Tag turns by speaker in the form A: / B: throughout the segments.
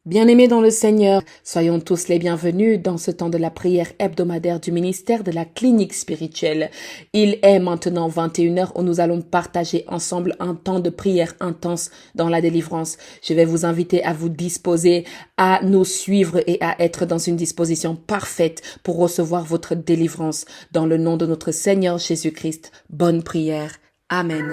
A: Bien-aimés dans le Seigneur, soyons tous les bienvenus dans ce temps de la prière hebdomadaire du ministère de la clinique spirituelle. Il est maintenant 21 heures où nous allons partager ensemble un temps de prière intense dans la délivrance. Je vais vous inviter à vous disposer, à nous suivre et à être dans une disposition parfaite pour recevoir votre délivrance. Dans le nom de notre Seigneur Jésus-Christ, bonne prière. Amen.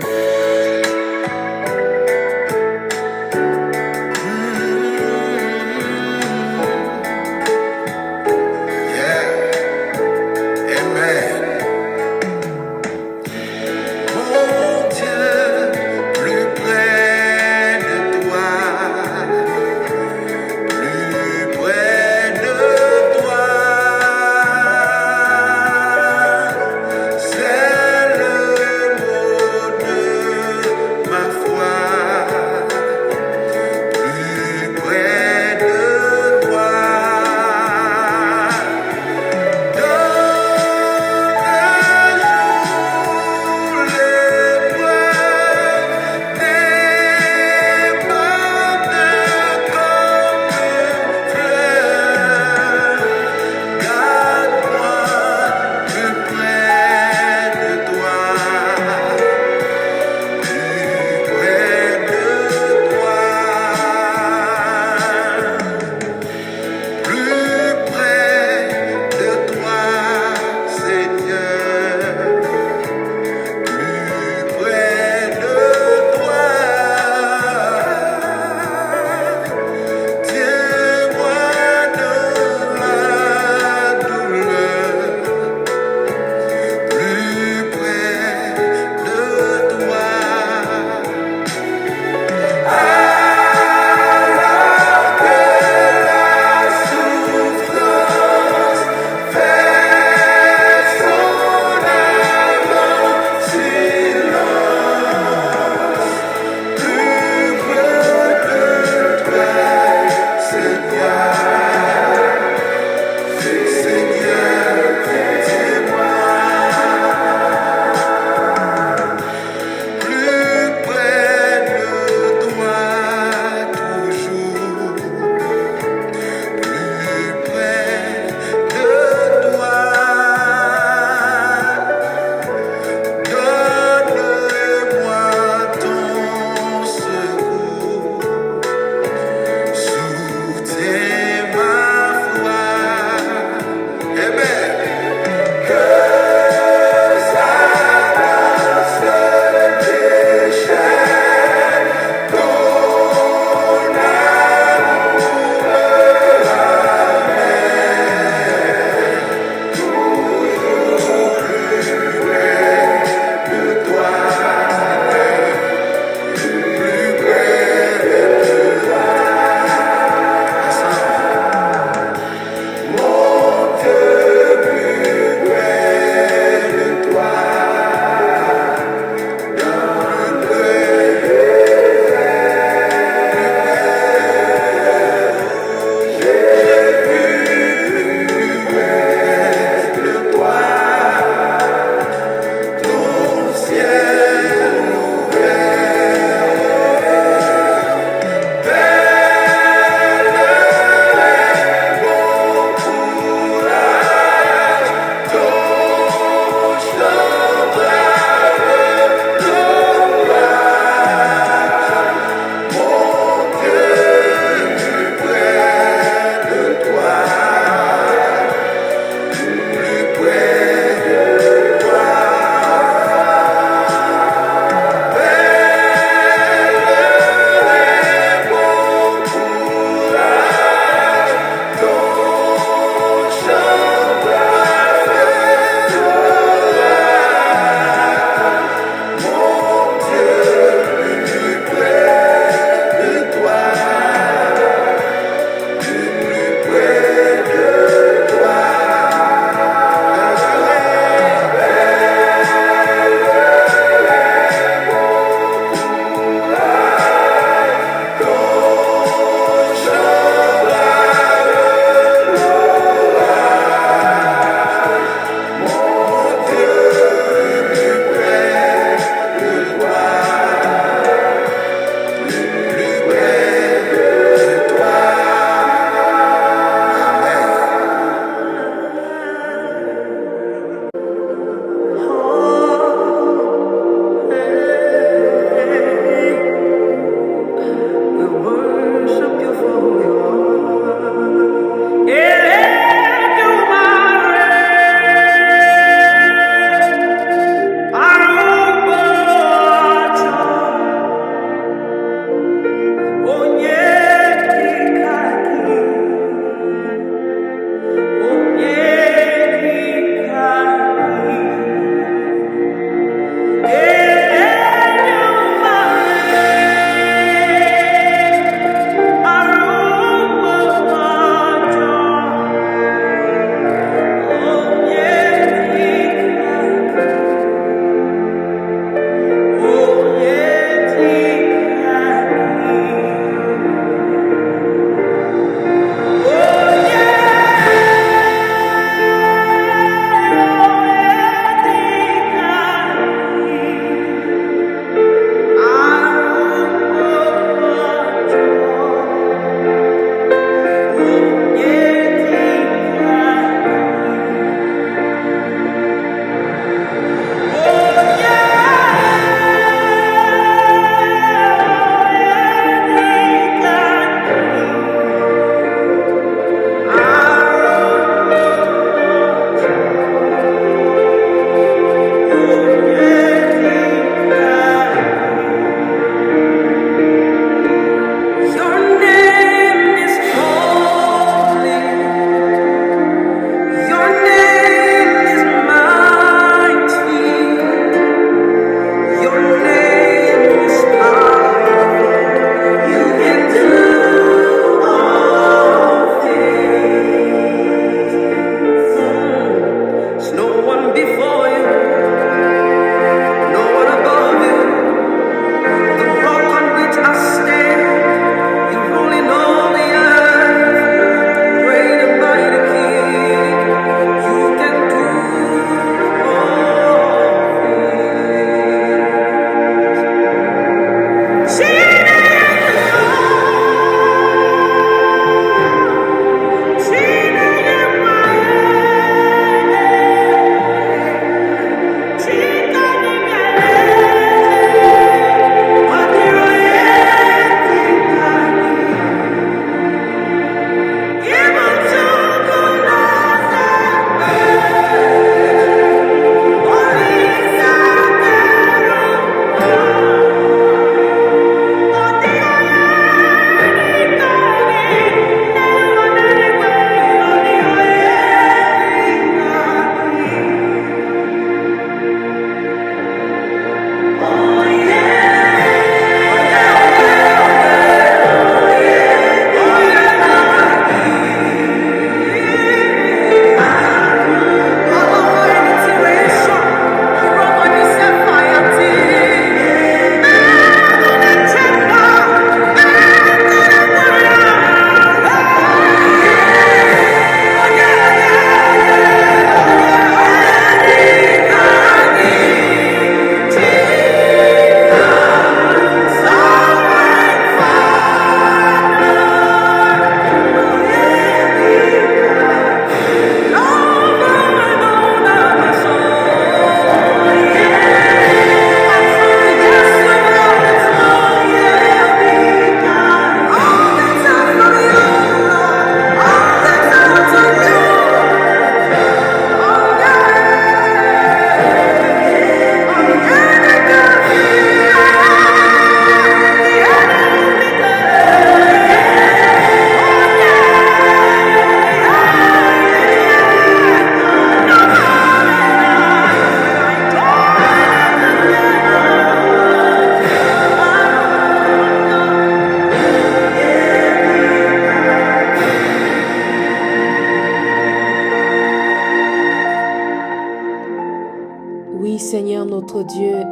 A: Dieu,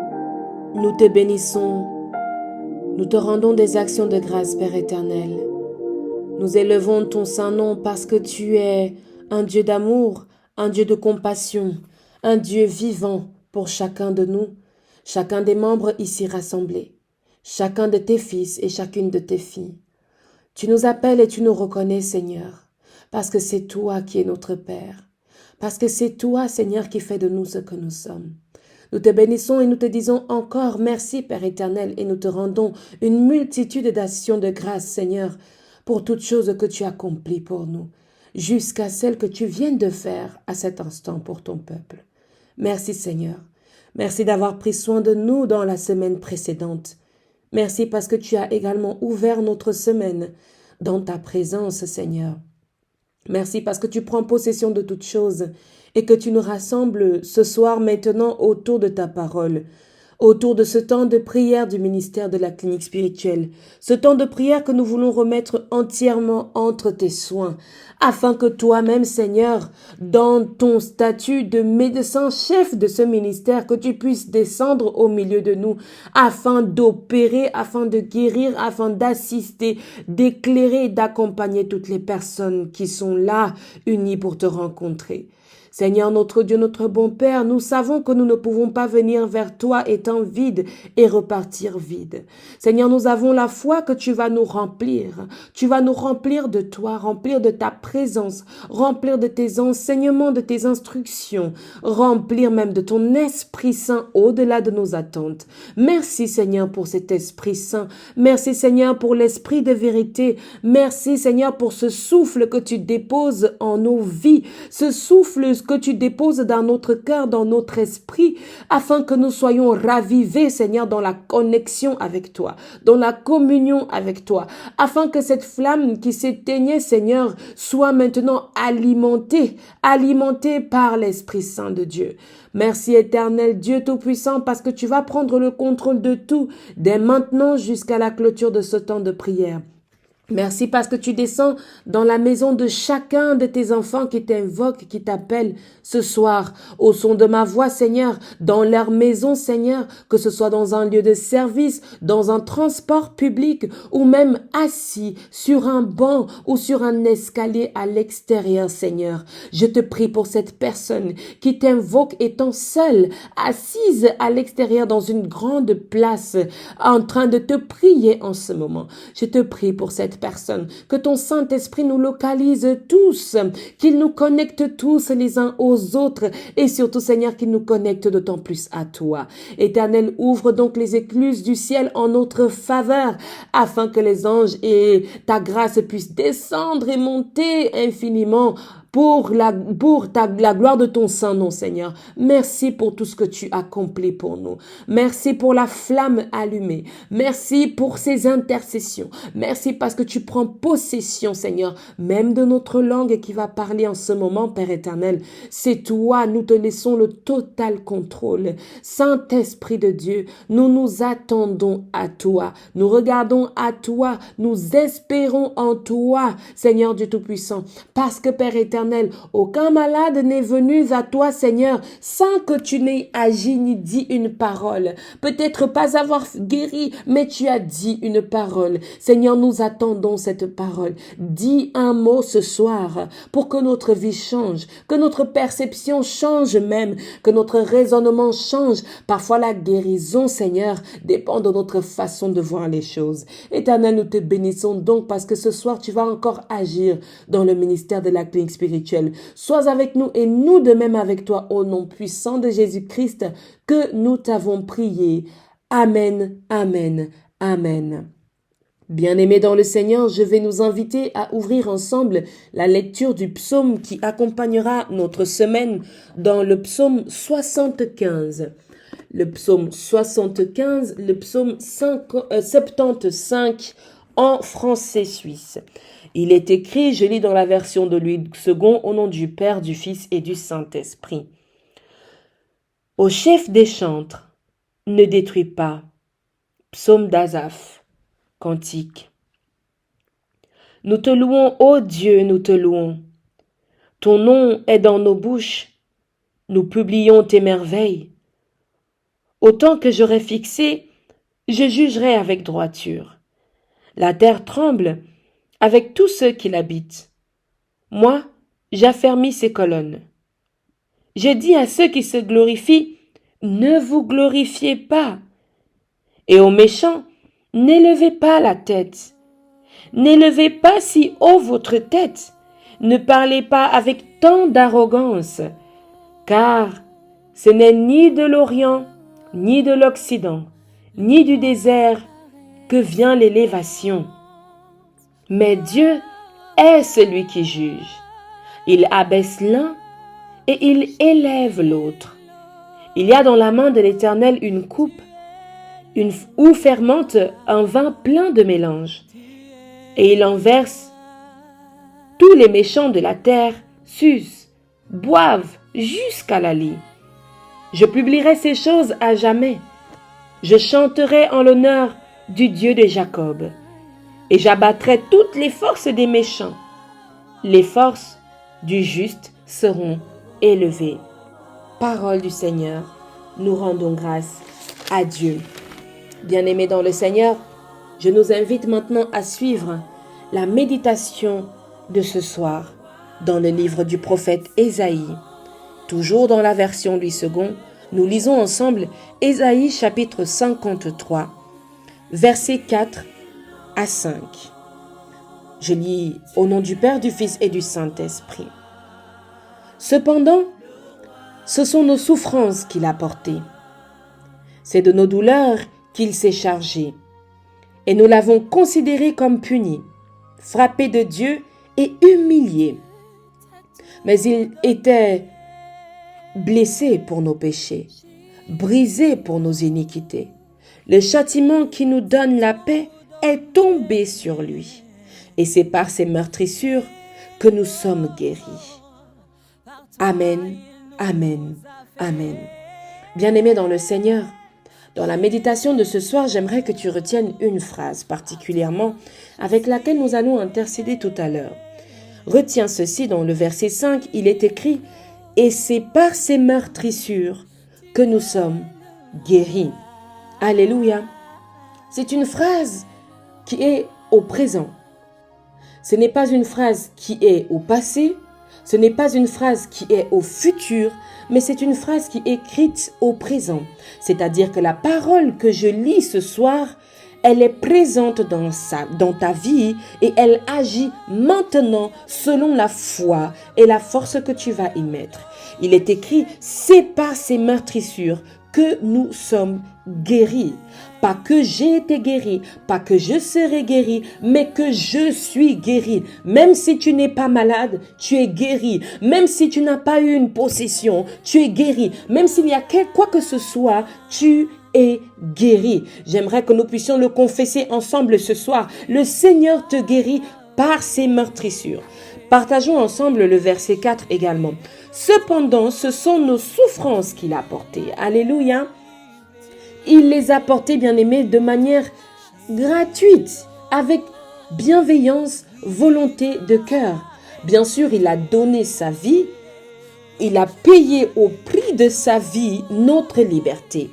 A: nous te bénissons, nous te rendons des actions de grâce, Père éternel. Nous élevons ton saint nom parce que tu es un Dieu d'amour, un Dieu de compassion, un Dieu vivant pour chacun de nous, chacun des membres ici rassemblés, chacun de tes fils et chacune de tes filles. Tu nous appelles et tu nous reconnais, Seigneur, parce que c'est toi qui es notre Père, parce que c'est toi, Seigneur, qui fais de nous ce que nous sommes. Nous te bénissons et nous te disons encore merci, Père éternel, et nous te rendons une multitude d'actions de grâce, Seigneur, pour toutes choses que tu accomplis pour nous, jusqu'à celles que tu viens de faire à cet instant pour ton peuple. Merci, Seigneur. Merci d'avoir pris soin de nous dans la semaine précédente. Merci parce que tu as également ouvert notre semaine dans ta présence, Seigneur. Merci parce que tu prends possession de toutes choses et que tu nous rassembles ce soir maintenant autour de ta parole, autour de ce temps de prière du ministère de la clinique spirituelle, ce temps de prière que nous voulons remettre entièrement entre tes soins, afin que toi-même, Seigneur, dans ton statut de médecin-chef de ce ministère, que tu puisses descendre au milieu de nous, afin d'opérer, afin de guérir, afin d'assister, d'éclairer, d'accompagner toutes les personnes qui sont là, unies pour te rencontrer. Seigneur notre Dieu, notre bon Père, nous savons que nous ne pouvons pas venir vers toi étant vides et repartir vides. Seigneur, nous avons la foi que tu vas nous remplir. Tu vas nous remplir de toi, remplir de ta présence, remplir de tes enseignements, de tes instructions, remplir même de ton Esprit Saint au-delà de nos attentes. Merci Seigneur pour cet Esprit Saint. Merci Seigneur pour l'Esprit de vérité. Merci Seigneur pour ce souffle que tu déposes en nos vies, ce souffle que tu déposes dans notre cœur, dans notre esprit, afin que nous soyons ravivés, Seigneur, dans la connexion avec toi, dans la communion avec toi, afin que cette flamme qui s'éteignait, Seigneur, soit maintenant alimentée par l'Esprit Saint de Dieu. Merci éternel Dieu Tout-Puissant, parce que tu vas prendre le contrôle de tout, dès maintenant jusqu'à la clôture de ce temps de prière. Merci parce que tu descends dans la maison de chacun de tes enfants qui t'invoquent, qui t'appellent ce soir au son de ma voix, Seigneur, dans leur maison, Seigneur, que ce soit dans un lieu de service, dans un transport public ou même assis sur un banc ou sur un escalier à l'extérieur, Seigneur. Je te prie pour cette personne qui t'invoque étant seule, assise à l'extérieur dans une grande place, en train de te prier en ce moment. Je te prie pour cette personne, que ton Saint-Esprit nous localise tous, qu'il nous connecte tous les uns aux autres et surtout, Seigneur, qu'il nous connecte d'autant plus à toi. Éternel, ouvre donc les écluses du ciel en notre faveur afin que les anges et ta grâce puissent descendre et monter infiniment pour la gloire de ton saint nom, Seigneur. Merci pour tout ce que tu accomplis pour nous. Merci pour la flamme allumée. Merci pour ces intercessions. Merci parce que tu prends possession, Seigneur, même de notre langue qui va parler en ce moment, Père éternel. C'est toi, nous te laissons le total contrôle. Saint-Esprit de Dieu, nous nous attendons à toi. Nous regardons à toi. Nous espérons en toi, Seigneur Dieu Tout-Puissant. Parce que, Père éternel, aucun malade n'est venu à toi, Seigneur, sans que tu n'aies agi ni dit une parole. Peut-être pas avoir guéri, mais tu as dit une parole. Seigneur, nous attendons cette parole. Dis un mot ce soir pour que notre vie change, que notre perception change même, que notre raisonnement change. Parfois, la guérison, Seigneur, dépend de notre façon de voir les choses. Éternel, nous te bénissons donc parce que ce soir, tu vas encore agir dans le ministère de la clinique spirituelle. Sois avec nous et nous de même avec toi au nom puissant de Jésus-Christ que nous t'avons prié. Amen, amen, amen. Bien-aimés dans le Seigneur, je vais nous inviter à ouvrir ensemble la lecture du psaume qui accompagnera notre semaine dans le psaume 75. Le psaume 75, le psaume 75 en français suisse. Il est écrit, je lis dans la version de Louis II, au nom du Père, du Fils et du Saint-Esprit. Au chef des chantres, ne détruis pas. Psaume d'Asaph, cantique. Nous te louons, ô Dieu, nous te louons. Ton nom est dans nos bouches. Nous publions tes merveilles.
B: Au temps que j'aurai fixé, je jugerai avec droiture. La terre tremble avec tous ceux qui l'habitent. Moi, j'affermis ses colonnes. Je dis à ceux qui se glorifient, ne vous glorifiez pas. Et aux méchants, n'élevez pas la tête. N'élevez pas si haut votre tête. Ne parlez pas avec tant d'arrogance, car ce n'est ni de l'Orient, ni de l'Occident, ni du désert que vient l'élévation. Mais Dieu est celui qui juge. Il abaisse l'un et il élève l'autre. Il y a dans la main de l'Éternel une coupe où fermente un vin plein de mélange. Et il en verse. Tous les méchants de la terre s'usent, boivent jusqu'à la lie. Je publierai ces choses à jamais. Je chanterai en l'honneur du Dieu de Jacob. Et j'abattrai toutes les forces des méchants. Les forces du juste seront élevées. Parole du Seigneur, nous rendons grâce à Dieu. Bien-aimés dans le Seigneur, je nous invite maintenant à suivre la méditation de ce soir dans le livre du prophète Ésaïe. Toujours dans la version Louis II, nous lisons ensemble Ésaïe chapitre 53, versets 4 à 5. Je lis au nom du Père, du Fils et du Saint-Esprit. Cependant, ce sont nos souffrances qu'il a portées. C'est de nos douleurs qu'il s'est chargé. Et nous l'avons considéré comme puni, frappé de Dieu et humilié. Mais il était blessé pour nos péchés, brisé pour nos iniquités. Le châtiment qui nous donne la paix est tombé sur lui. Et c'est par ses meurtrissures que nous sommes guéris. Amen, amen, amen. Bien-aimés dans le Seigneur, dans la méditation de ce soir, j'aimerais que tu retiennes une phrase particulièrement avec laquelle nous allons intercéder tout à l'heure. Retiens ceci dans le verset 5, il est écrit « Et c'est par ces meurtrissures que nous sommes guéris. » Alléluia. C'est une phrase qui est au présent. Ce n'est pas une phrase qui est au passé, ce n'est pas une phrase qui est au futur, mais c'est une phrase qui est écrite au présent. C'est-à-dire que la parole que je lis ce soir, elle est présente dans ta vie et elle agit maintenant selon la foi et la force que tu vas y mettre. Il est écrit, c'est par ces meurtrissures que nous sommes guéris. Pas que j'ai été guéri, pas que je serai guéri, mais que je suis guéri. Même si tu n'es pas malade, tu es guéri. Même si tu n'as pas eu une possession, tu es guéri. Même s'il y a quoi que ce soit, tu es guéri. J'aimerais que nous puissions le confesser ensemble ce soir. Le Seigneur te guérit par ses meurtrissures. Partageons ensemble le verset 4 également. Cependant, ce sont nos souffrances qu'il a portées. Alléluia. Il les a portées, bien-aimés, de manière gratuite, avec bienveillance, volonté de cœur. Bien sûr, il a donné sa vie. Il a payé au prix de sa vie notre liberté.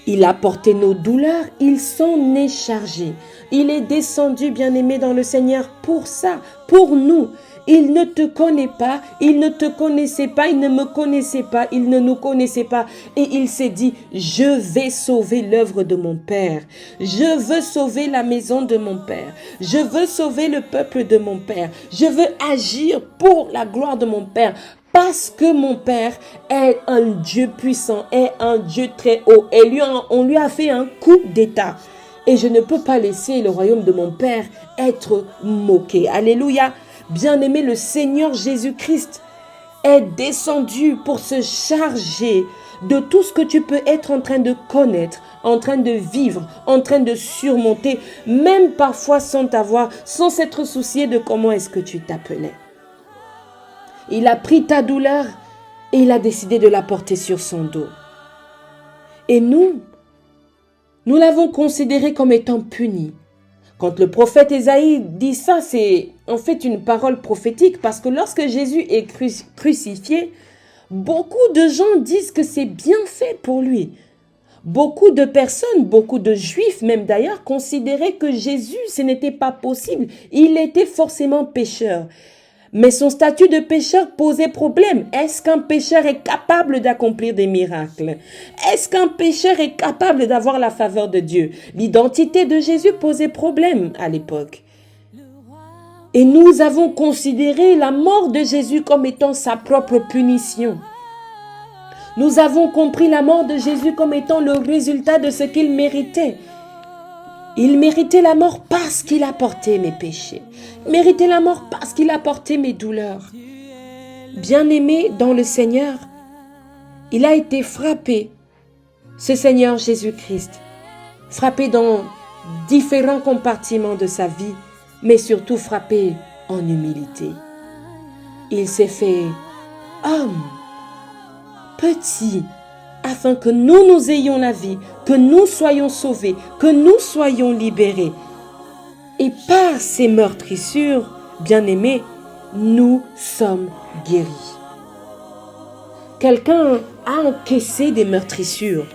B: Il a porté nos douleurs, il s'en est chargé. Il est descendu, bien-aimé dans le Seigneur, pour ça, pour nous. Il ne te connaît pas, il ne te connaissait pas, il ne me connaissait pas, il ne nous connaissait pas. Et il s'est dit, je vais sauver l'œuvre de mon Père. Je veux sauver la maison de mon Père. Je veux sauver le peuple de mon Père. Je veux agir pour la gloire de mon Père. Parce que mon Père est un Dieu puissant, est un Dieu très haut. Et on lui a fait un coup d'état. Et je ne peux pas laisser le royaume de mon Père être moqué. Alléluia. Bien-aimé, le Seigneur Jésus-Christ est descendu pour se charger de tout ce que tu peux être en train de connaître, en train de vivre, en train de surmonter, même parfois sans s'être soucié de comment est-ce que tu t'appelais. Il a pris ta douleur et il a décidé de la porter sur son dos. Et nous l'avons considéré comme étant puni. Quand le prophète Ésaïe dit ça, c'est en fait une parole prophétique parce que lorsque Jésus est crucifié, beaucoup de gens disent que c'est bien fait pour lui. Beaucoup de personnes, beaucoup de juifs même d'ailleurs, considéraient que Jésus, ce n'était pas possible. Il était forcément pécheur. Mais son statut de pécheur posait problème. Est-ce qu'un pécheur est capable d'accomplir des miracles? Est-ce qu'un pécheur est capable d'avoir la faveur de Dieu? L'identité de Jésus posait problème à l'époque. Et nous avons considéré la mort de Jésus comme étant sa propre punition. Nous avons compris la mort de Jésus comme étant le résultat de ce qu'il méritait. Il méritait la mort parce qu'il a porté mes péchés. Il méritait la mort parce qu'il a porté mes douleurs. Bien-aimé dans le Seigneur, il a été frappé, ce Seigneur Jésus-Christ, frappé dans différents compartiments de sa vie, mais surtout frappé en humilité. Il s'est fait homme, petit, afin que nous ayons la vie, que nous soyons sauvés, que nous soyons libérés. Et par ces meurtrissures, bien-aimés, nous sommes guéris. Quelqu'un a encaissé des meurtrissures.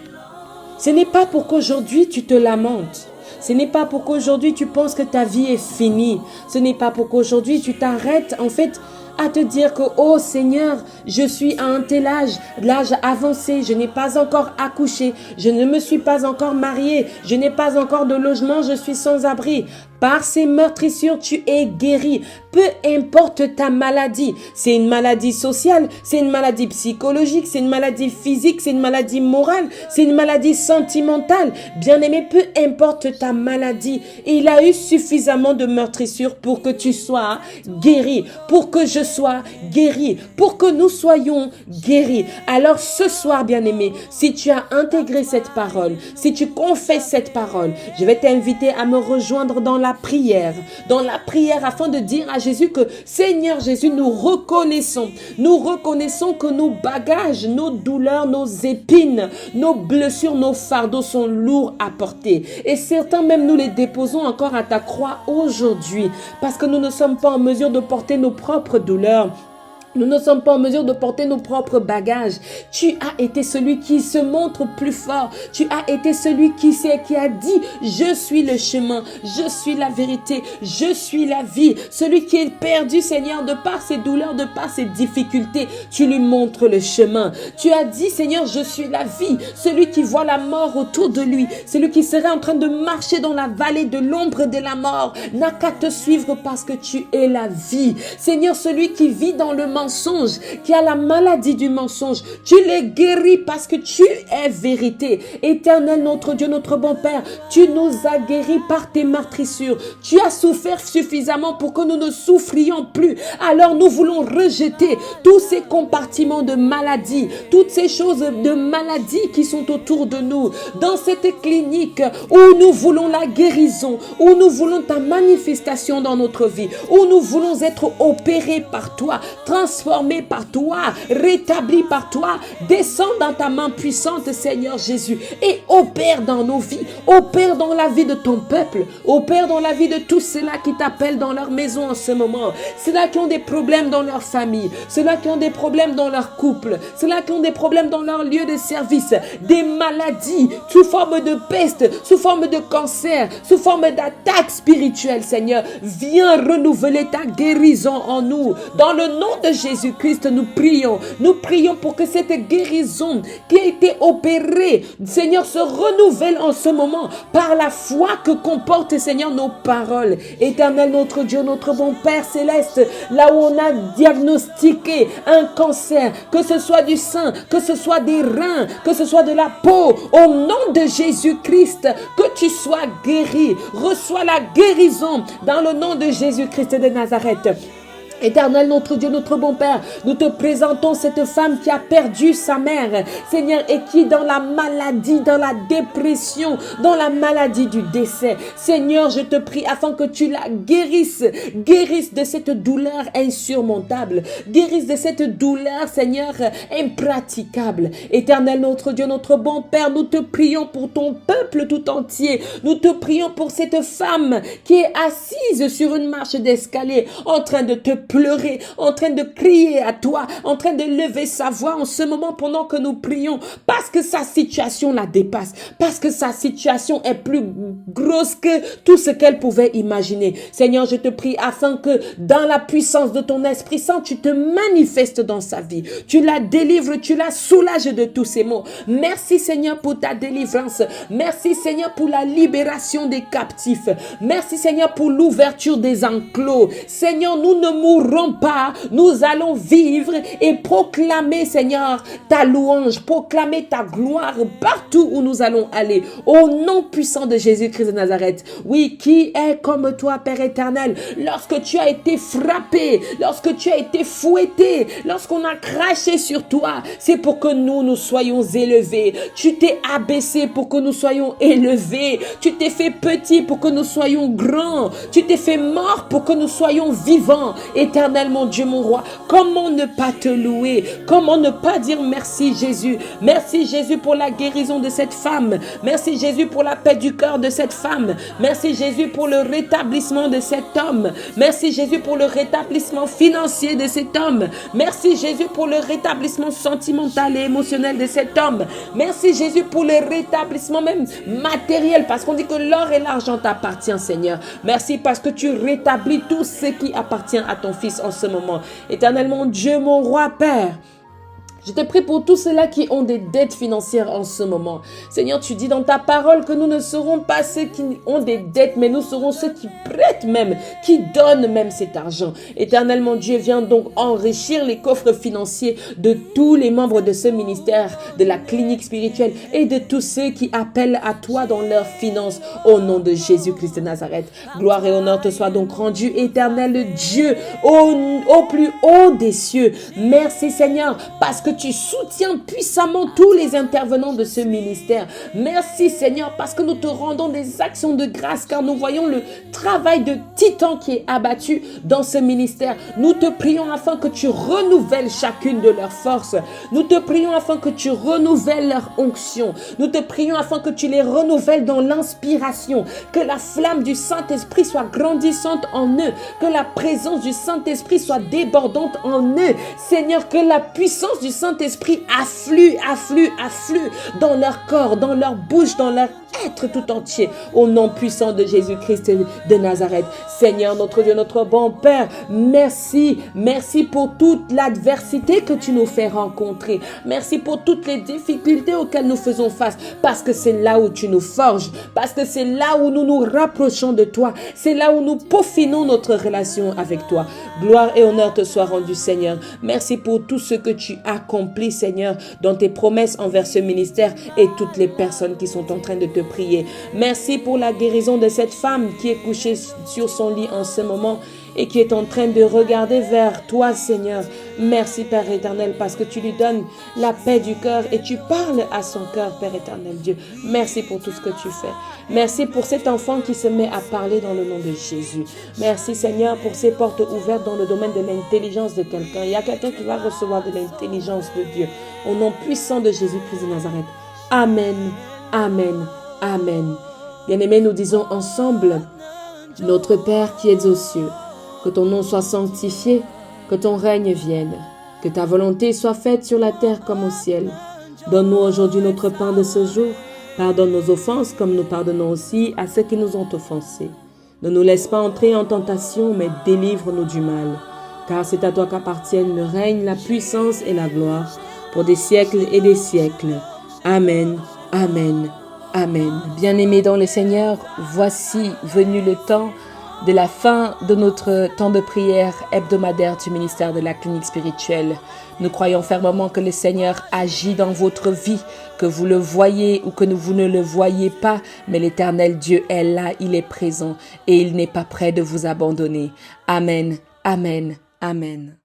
B: Ce n'est pas pour qu'aujourd'hui tu te lamentes. Ce n'est pas pour qu'aujourd'hui tu penses que ta vie est finie. Ce n'est pas pour qu'aujourd'hui tu t'arrêtes en fait à te dire que, oh Seigneur, je suis à un tel âge, l'âge avancé, je n'ai pas encore accouché, je ne me suis pas encore mariée, je n'ai pas encore de logement, je suis sans abri. Par ces meurtrissures, tu es guéri. Peu importe ta maladie. C'est une maladie sociale, c'est une maladie psychologique, c'est une maladie physique, c'est une maladie morale, c'est une maladie sentimentale. Bien-aimé, peu importe ta maladie, il a eu suffisamment de meurtrissures pour que tu sois guéri, pour que je sois guéri, pour que nous soyons guéris. Alors ce soir, bien-aimé, si tu as intégré cette parole, si tu confesses cette parole, je vais t'inviter à me rejoindre dans la prière afin de dire à Jésus que Seigneur Jésus, nous reconnaissons que nos bagages, nos douleurs, nos épines, nos blessures, nos fardeaux sont lourds à porter. Et certains même nous les déposons encore à ta croix aujourd'hui parce que nous ne sommes pas en mesure de porter nos propres douleurs. Nous ne sommes pas en mesure de porter nos propres bagages. Tu as été celui qui se montre plus fort. Tu as été celui qui a dit, je suis le chemin, je suis la vérité, je suis la vie. Celui qui est perdu, Seigneur, de par ses douleurs, de par ses difficultés, tu lui montres le chemin. Tu as dit, Seigneur, je suis la vie. Celui qui voit la mort autour de lui, celui qui serait en train de marcher dans la vallée de l'ombre de la mort, n'a qu'à te suivre parce que tu es la vie. Seigneur, celui qui vit dans le mensonge, qui a la maladie du mensonge, tu les guéris parce que tu es vérité. Éternel, notre Dieu, notre bon Père, tu nous as guéris par tes meurtrissures. Tu as souffert suffisamment pour que nous ne souffrions plus. Alors nous voulons rejeter tous ces compartiments de maladie, toutes ces choses de maladie qui sont autour de nous. Dans cette clinique où nous voulons la guérison, où nous voulons ta manifestation dans notre vie, où nous voulons être opérés par toi, transformé par toi, rétabli par toi, descends dans ta main puissante, Seigneur Jésus, et opère dans nos vies, opère dans la vie de ton peuple, opère dans la vie de tous ceux-là qui t'appellent dans leur maison en ce moment, ceux-là qui ont des problèmes dans leur famille, ceux-là qui ont des problèmes dans leur couple, ceux-là qui ont des problèmes dans leur lieu de service, des maladies sous forme de peste, sous forme de cancer, sous forme d'attaque spirituelle, Seigneur, viens renouveler ta guérison en nous, dans le nom de Jésus-Christ, nous prions pour que cette guérison qui a été opérée, Seigneur, se renouvelle en ce moment par la foi que comportent, Seigneur, nos paroles. Éternel, notre Dieu, notre bon Père céleste, là où on a diagnostiqué un cancer, que ce soit du sein, que ce soit des reins, que ce soit de la peau, au nom de Jésus-Christ, que tu sois guéri, reçois la guérison dans le nom de Jésus-Christ de Nazareth. Éternel, notre Dieu, notre bon Père, nous te présentons cette femme qui a perdu sa mère, Seigneur, et qui est dans la maladie, dans la dépression, dans la maladie du décès. Seigneur, je te prie afin que tu la guérisses de cette douleur insurmontable, guérisse de cette douleur, Seigneur, impraticable. Éternel, notre Dieu, notre bon Père, nous te prions pour ton peuple tout entier. Nous te prions pour cette femme qui est assise sur une marche d'escalier en train de te
A: pleurer, en train de crier à toi, en train de lever sa voix en ce moment pendant que nous prions, parce que sa situation la dépasse, parce que sa situation est plus grosse que tout ce qu'elle pouvait imaginer. Seigneur, je te prie afin que dans la puissance de ton Esprit Saint, tu te manifestes dans sa vie. Tu la délivres, tu la soulages de tous ces maux. Merci Seigneur pour ta délivrance. Merci Seigneur pour la libération des captifs. Merci Seigneur pour l'ouverture des enclos. Seigneur, nous ne mourrons pas. Nous allons vivre et proclamer Seigneur ta louange, proclamer ta gloire partout où nous allons aller. Au nom puissant de Jésus-Christ de Nazareth. Oui, qui est comme toi, Père éternel, lorsque tu as été frappé, lorsque tu as été fouetté, lorsqu'on a craché sur toi, c'est pour que nous soyons élevés. Tu t'es abaissé pour que nous soyons élevés. Tu t'es fait petit pour que nous soyons grands. Tu t'es fait mort pour que nous soyons vivants. Éternel, mon Dieu, mon roi, comment ne pas te louer? Comment ne pas dire merci Jésus? Merci Jésus pour la guérison de cette femme. Merci Jésus pour la paix du cœur de cette femme. Merci Jésus pour le rétablissement de cet homme. Merci Jésus pour le rétablissement financier de cet homme. Merci Jésus pour le rétablissement sentimental et émotionnel de cet homme. Merci Jésus pour le rétablissement même matériel, parce qu'on dit que l'or et l'argent t'appartiennent, Seigneur. Merci parce que tu rétablis tout ce qui appartient à ton Fils en ce moment. Éternel, mon Dieu, mon roi, Père, je te prie pour tous ceux-là qui ont des dettes financières en ce moment. Seigneur, tu dis dans ta parole que nous ne serons pas ceux qui ont des dettes, mais nous serons ceux qui prêtent même, qui donnent même cet argent. Éternel, mon Dieu, viens donc enrichir les coffres financiers de tous les membres de ce ministère, de la clinique spirituelle et de tous ceux qui appellent à toi dans leurs finances au nom de Jésus-Christ de Nazareth. Gloire et honneur te soient donc rendus, éternel Dieu, au plus haut des cieux. Merci Seigneur, parce que tu soutiens puissamment tous les intervenants de ce ministère. Merci Seigneur, parce que nous te rendons des actions de grâce, car nous voyons le travail de titan qui est abattu dans ce ministère. Nous te prions afin que tu renouvelles chacune de leurs forces. Nous te prions afin que tu renouvelles leur onction. Nous te prions afin que tu les renouvelles dans l'inspiration. Que la flamme du Saint-Esprit soit grandissante en eux. Que la présence du Saint-Esprit soit débordante en eux. Seigneur, que la puissance du Saint-Esprit afflue dans leur corps, dans leur bouche, dans leur être tout entier, au nom puissant de Jésus-Christ de Nazareth. Seigneur, notre Dieu, notre bon Père, merci pour toute l'adversité que tu nous fais rencontrer. Merci pour toutes les difficultés auxquelles nous faisons face, parce que c'est là où tu nous forges, parce que c'est là où nous nous rapprochons de toi, c'est là où nous peaufinons notre relation avec toi. Gloire et honneur te soient rendus, Seigneur. Merci pour tout ce que tu accomplis, Seigneur, dans tes promesses envers ce ministère et toutes les personnes qui sont en train de te prier. Merci pour la guérison de cette femme qui est couchée sur son lit en ce moment et qui est en train de regarder vers toi, Seigneur. Merci, Père éternel, parce que tu lui donnes la paix du cœur et tu parles à son cœur, Père éternel Dieu. Merci pour tout ce que tu fais. Merci pour cet enfant qui se met à parler dans le nom de Jésus. Merci, Seigneur, pour ces portes ouvertes dans le domaine de l'intelligence de quelqu'un. Il y a quelqu'un qui va recevoir de l'intelligence de Dieu. Au nom puissant de Jésus-Christ de Nazareth. Amen, amen, amen. Bien-aimés, nous disons ensemble, Notre Père qui es aux cieux, que ton nom soit sanctifié, que ton règne vienne, que ta volonté soit faite sur la terre comme au ciel. Donne-nous aujourd'hui notre pain de ce jour. Pardonne nos offenses comme nous pardonnons aussi à ceux qui nous ont offensés. Ne nous laisse pas entrer en tentation, mais délivre-nous du mal. Car c'est à toi qu'appartiennent le règne, la puissance et la gloire, pour des siècles et des siècles. Amen, amen, amen. Bien-aimés dans le Seigneur, voici venu le temps de la fin de notre temps de prière hebdomadaire du ministère de la clinique spirituelle. Nous croyons fermement que le Seigneur agit dans votre vie, que vous le voyez ou que vous ne le voyez pas, mais l'Éternel Dieu est là, il est présent et il n'est pas prêt de vous abandonner. Amen, amen, amen.